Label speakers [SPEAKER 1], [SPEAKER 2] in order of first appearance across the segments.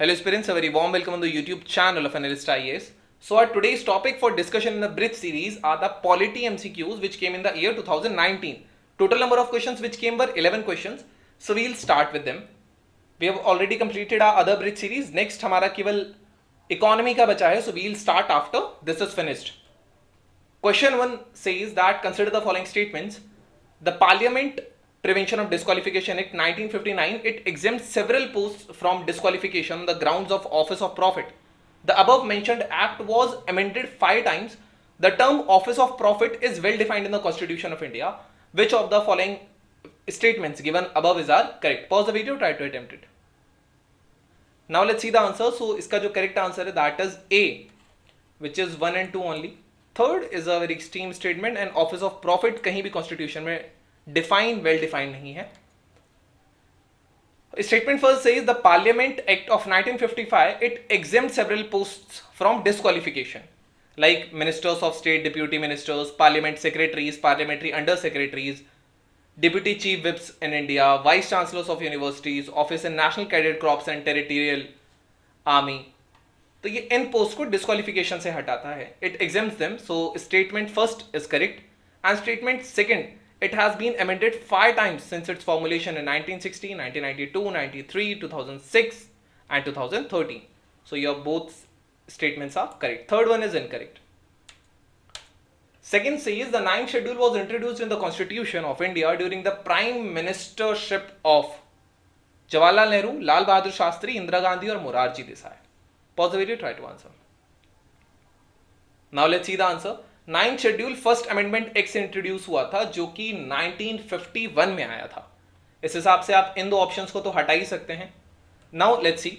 [SPEAKER 1] Hello aspirants, a very warm welcome on the YouTube channel of ANALYST IAS. So our today's topic for discussion in the bridge series are the Polity MCQs which came in the year 2019. Total number of questions which came were 11 questions. So we'll start with them. We have already completed our other bridge series. Next हमारा केवल economy का बचा है. So we'll start after this is finished. Question 1 says that consider the following statements. The Parliament Prevention of Disqualification Act 1959, it exempts several posts from disqualification on the grounds of office of profit. The above mentioned act was amended 5 times. The term office of profit is well defined in the Constitution of India. Which of the following statements given above is are correct? Pause the video, try to attempt it. Now let's see the answer. So iska jo correct answer is that is A, which is 1 and 2 only. Third is a very extreme statement and office of profit कहीं भी constitution में well defined नहीं है. Statement first says the Parliament Act of 1955 it exempts several posts from disqualification like ministers of state, deputy ministers, parliament secretaries, parliamentary under secretaries, deputy chief whips in India, vice chancellors of universities, office in national cadet corps and territorial army. तो ये इन post को disqualification से हटाता है. It exempts them. So statement first is correct and statement second it has been amended 5 times since its formulation in 1960, 1992, 93, 2006 and 2013. So your both statements are correct. Third one is incorrect. Second says the 9th schedule was introduced in the Constitution of India during the prime ministership of Jawaharlal Nehru, Lal Bahadur Shastri, Indira Gandhi or Morarji Desai. Pause the video, try to answer. Now let's see the answer. 9th schedule first amendment act से introduce हुआ था जो कि 1951 में आया था. इस हिसाब से आप इन दो ऑप्शंस को तो हटा ही सकते हैं. Now let's see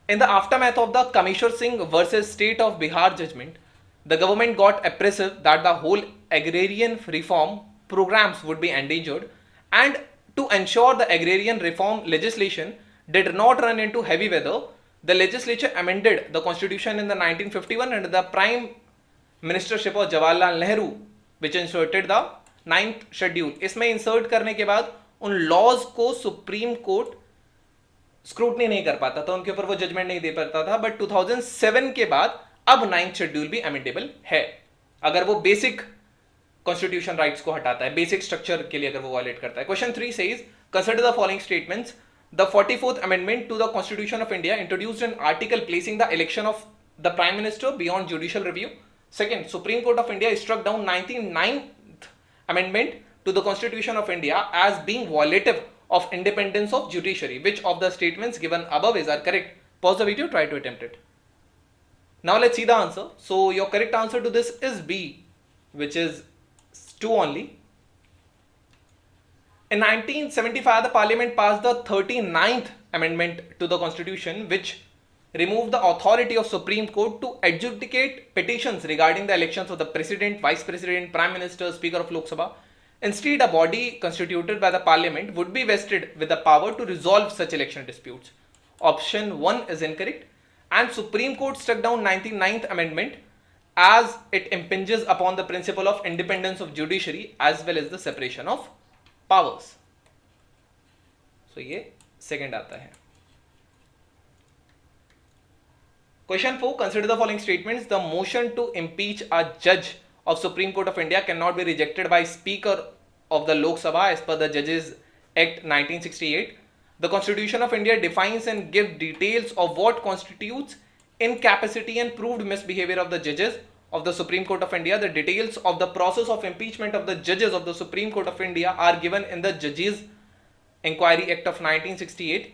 [SPEAKER 1] in the aftermath of the Kameshwar Singh versus state of Bihar judgement the government got apprehensive that the whole agrarian reform programs would be endangered and to ensure the agrarian reform legislation did not run into heavy weather, the legislature amended the constitution in the 1951 and the prime ministership of Jawaharlal Nehru which inserted the 9th schedule. इसमें insert करने के बाद उन laws को supreme court scrutiny नहीं कर पाता था, उनके ऊपर वो जजमेंट नहीं दे पाता था. बट 2007 के बाद अब 9th शेड्यूल भी अमेंडेबल है अगर वो बेसिक कॉन्स्टिट्यूशन राइट्स को हटाता है, बेसिक स्ट्रक्चर के लिए अगर वो वायलेट करता है. Question 3 says consider the following statements. The 44th amendment to the Constitution of India introduced an article placing the election of the Prime Minister beyond judicial review. Second, Supreme Court of India struck down 99th Amendment to the Constitution of India as being violative of independence of judiciary. Which of the statements given above is are correct? Pause the video, try to attempt it. Now let's see the answer. So your correct answer to this is B, which is 2 only. In 1975, the Parliament passed the 39th Amendment to the Constitution, which remove the authority of Supreme Court to adjudicate petitions regarding the elections of the President, Vice President, Prime Minister, Speaker of Lok Sabha. Instead, a body constituted by the Parliament would be vested with the power to resolve such election disputes. Option 1 is incorrect and Supreme Court struck down 99th Amendment as it impinges upon the principle of independence of judiciary as well as the separation of powers. So ये second आता है. Question 4. Consider the following statements. The motion to impeach a judge of Supreme Court of India cannot be rejected by Speaker of the Lok Sabha as per the Judges Act 1968. The Constitution of India defines and gives details of what constitutes incapacity and proved misbehavior of the judges of the Supreme Court of India. The details of the process of impeachment of the judges of the Supreme Court of India are given in the Judges Inquiry Act of 1968.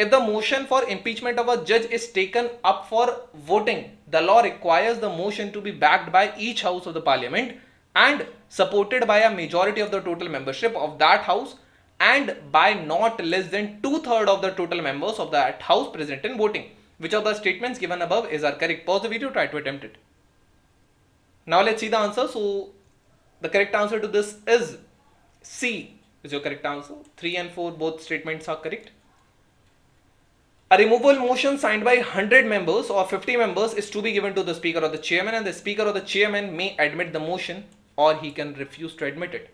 [SPEAKER 1] If the motion for impeachment of a judge is taken up for voting, the law requires the motion to be backed by each house of the parliament and supported by a majority of the total membership of that house and by not less than 2/3 of the total members of that house present in voting. Which of the statements given above is are correct? Pause the video, try to attempt it. Now let's see the answer. So the correct answer to this is C is your correct answer. 3 and 4 both statements are correct. A removal motion signed by 100 members or 50 members is to be given to the Speaker or the Chairman, and the Speaker or the Chairman may admit the motion or he can refuse to admit it.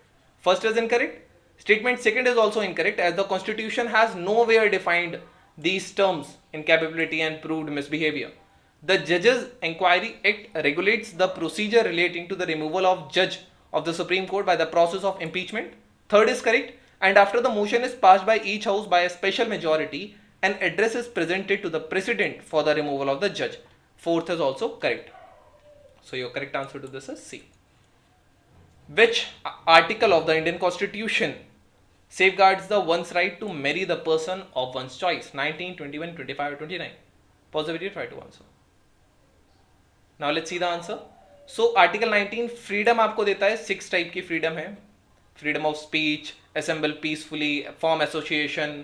[SPEAKER 1] First is incorrect. Statement second is also incorrect as the Constitution has nowhere defined these terms incapability and proved misbehavior. The Judges Inquiry Act regulates the procedure relating to the removal of judge of the Supreme Court by the process of impeachment. Third is correct. And after the motion is passed by each house by a special majority, an address is presented to the president for the removal of the judge. Fourth is also correct. So your correct answer to this is C. Which article of the Indian Constitution safeguards the one's right to marry the person of one's choice? 19, 21, 25 or 29? Pause the video, try to answer. Now let's see the answer. So article 19 freedom आपको देता है, 6 type की freedom है. Freedom of speech, assemble peacefully, form association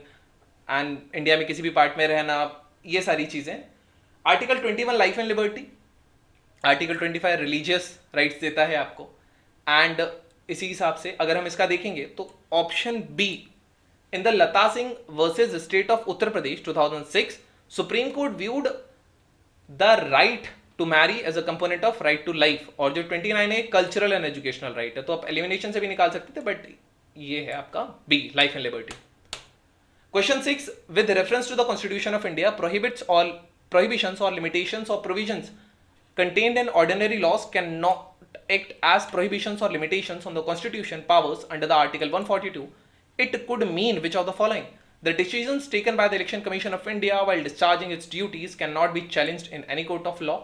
[SPEAKER 1] and India में किसी भी part में रहना, ये सारी चीजें. Article 21 life and liberty. Article 25 religious rights देता है आपको. एंड इसी हिसाब से अगर हम इसका देखेंगे तो option B, in the Lata Singh versus state of Uttar Pradesh 2006, supreme court viewed the right to marry as a component of right to life. और जो 29 है कल्चरल एंड एजुकेशनल राइट है, तो आप एलिमिनेशन से भी निकाल सकते थे, बट ये है आपका B, life and liberty. Question 6, with reference to the constitution of India prohibits all prohibitions or limitations or provisions contained in ordinary laws cannot act as prohibitions or limitations on the constitution powers under the article 142. It could mean which of the following? The decisions taken by the Election Commission of India while discharging its duties cannot be challenged in any court of law.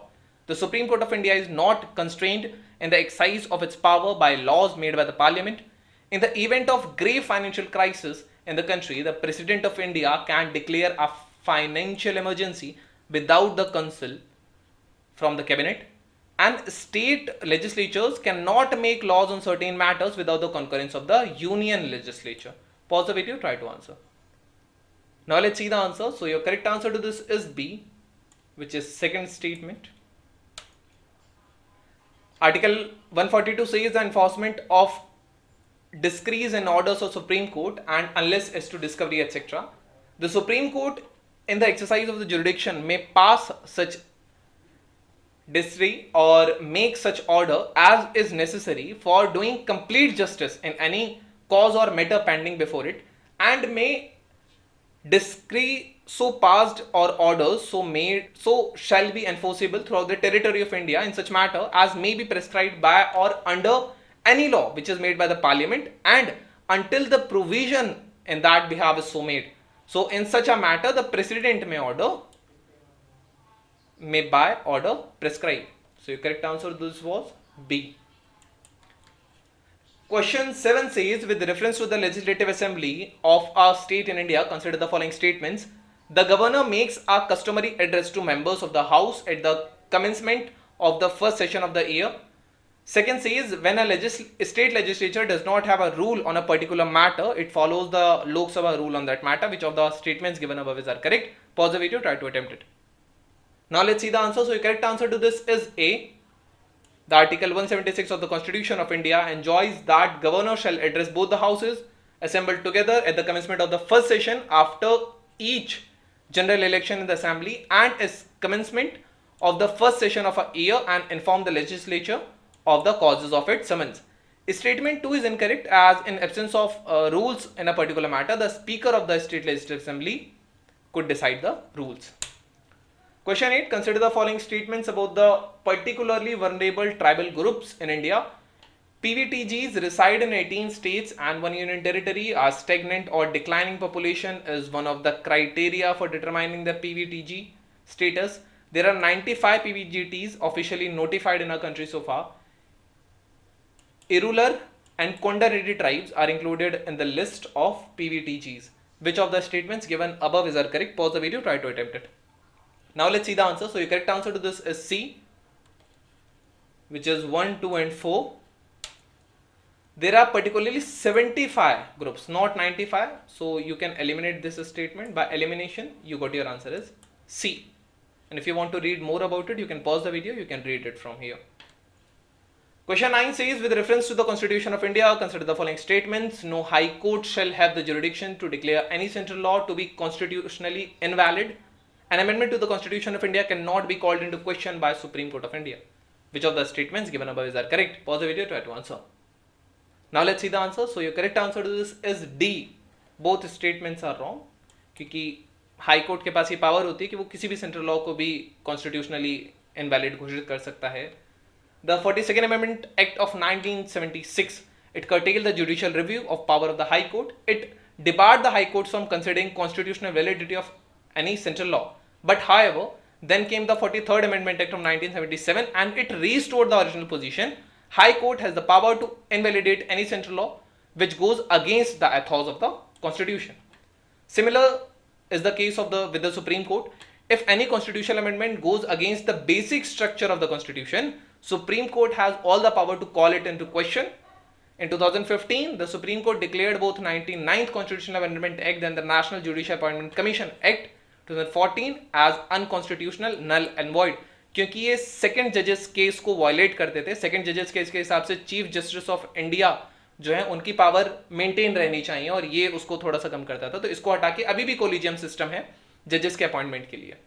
[SPEAKER 1] The Supreme Court of India is not constrained in the exercise of its power by laws made by the Parliament. In the event of grave financial crisis in the country, the President of India can declare a financial emergency without the counsel from the cabinet, and state legislatures cannot make laws on certain matters without the concurrence of the union legislature. Pause the video, try to answer. Now let's see the answer. So your correct answer to this is B, which is second statement. Article 142 says the enforcement of decrees and orders of Supreme Court and unless as to discovery etc. The Supreme Court in the exercise of the jurisdiction may pass such decree or make such order as is necessary for doing complete justice in any cause or matter pending before it, and may decree so passed or orders so made so shall be enforceable throughout the territory of India in such matter as may be prescribed by or under any law which is made by the Parliament, and until the provision in that behalf is so made. So in such a matter the President may by order prescribe. So your correct answer to this was B. Question 7 says, with reference to the Legislative Assembly of a state in India, consider the following statements. The governor makes a customary address to members of the House at the commencement of the first session of the year. Second says, when a state legislature does not have a rule on a particular matter, it follows the Lok Sabha rule on that matter. Which of the statements given above is are correct? Pause the video, try to attempt it. Now let's see the answer. So your correct answer to this is A. The Article 176 of the Constitution of India enjoins that governor shall address both the houses assembled together at the commencement of the first session after each general election in the assembly and its commencement of the first session of a year, and inform the legislature of the causes of its summons. Statement 2 is incorrect, as in absence of rules in a particular matter, the Speaker of the State Legislative Assembly could decide the rules. Question 8. Consider the following statements about the particularly vulnerable tribal groups in India. PVTGs reside in 18 states and 1 union territory. A stagnant or declining population is one of the criteria for determining the PVTG status. There are 95 PVGTs officially notified in our country so far. Irregular and Konda tribes are included in the list of PVTGs. Which of the statements given above is are correct? Pause the video, try to attempt it. Now let's see the answer. So your correct answer to this is C, which is 1, 2 and 4. There are particularly 75 groups, not 95. So you can eliminate this statement. By elimination, you got your answer is C. And if you want to read more about it, you can pause the video, you can read it from here. Question 9 says, with reference to the Constitution of India, consider the following statements. No High Court shall have the jurisdiction to declare any central law to be constitutionally invalid. An amendment to the Constitution of India cannot be called into question by Supreme Court of India. Which of the statements given above is are correct? Pause the video, try to answer. Now let's see the answer. So your correct answer to this is D. Both statements are wrong. क्योंकि high court के पास ये power होती है कि वो किसी भी central law को भी कॉन्स्टिट्यूशनली इनवैलिड घोषित कर सकता है. The 42nd Amendment Act of 1976, it curtailed the judicial review of power of the High Court. It debarred the High Courts from considering constitutional validity of any central law. But however, then came the 43rd Amendment Act of 1977 and it restored the original position. High Court has the power to invalidate any central law which goes against the ethos of the Constitution. Similar is the case with the Supreme Court. If any constitutional amendment goes against the basic structure of the Constitution, Supreme Court has all the power to call it into question. In 2015, the Supreme Court declared both 99th Constitutional Amendment Act and the National Judicial Appointment Commission Act 2014 as unconstitutional, null and void. क्योंकि ये second जजेस case को violet करते थे. Second जजेस case के हिसाब से चीफ जस्टिस ऑफ इंडिया जो है उनकी पावर मेंटेन रहनी चाहिए और ये उसको थोड़ा सा कम करता था. तो इसको हटा के अभी भी कोलिजियम सिस्टम है जजेस के अपॉइंटमेंट के लिए.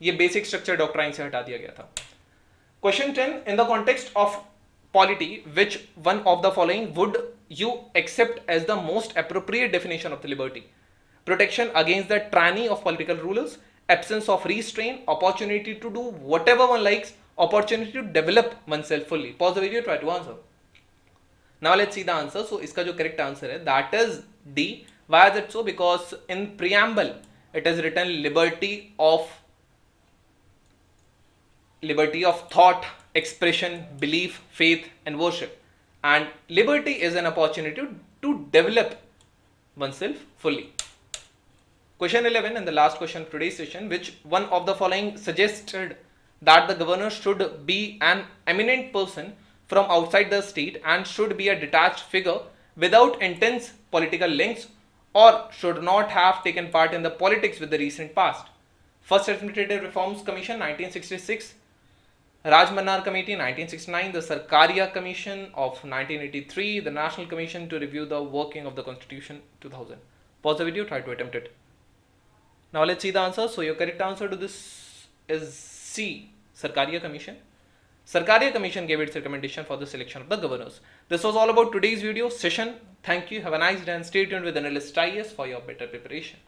[SPEAKER 1] ये बेसिक स्ट्रक्चर डॉक्ट्राइन से हटा दिया गया था. Question 10. In the context of polity, which one of the following would you accept as the most appropriate definition of the liberty? Protection against the tyranny of political rulers, absence of restraint, opportunity to do whatever one likes, opportunity to develop oneself fully. Pause the video, try to answer. Now let's see the answer. So इसका जो correct answer है that is D. Why is it so? Because in preamble it is written liberty of thought, expression, belief, faith and worship, and liberty is an opportunity to develop oneself fully. Question 11 and the last question of today's session. Which one of the following suggested that the governor should be an eminent person from outside the state and should be a detached figure without intense political links or should not have taken part in the politics with the recent past? First Administrative Reforms Commission 1966, Raj Manar Committee 1969, the Sarkaria Commission of 1983, the National Commission to review the working of the Constitution 2000. Pause the video, try to attempt it. Now let's see the answer. So your correct answer to this is C, Sarkaria Commission. Sarkaria Commission gave its recommendation for the selection of the governors. This was all about today's video session. Thank you, have a nice day and stay tuned with Analyst IAS for your better preparation.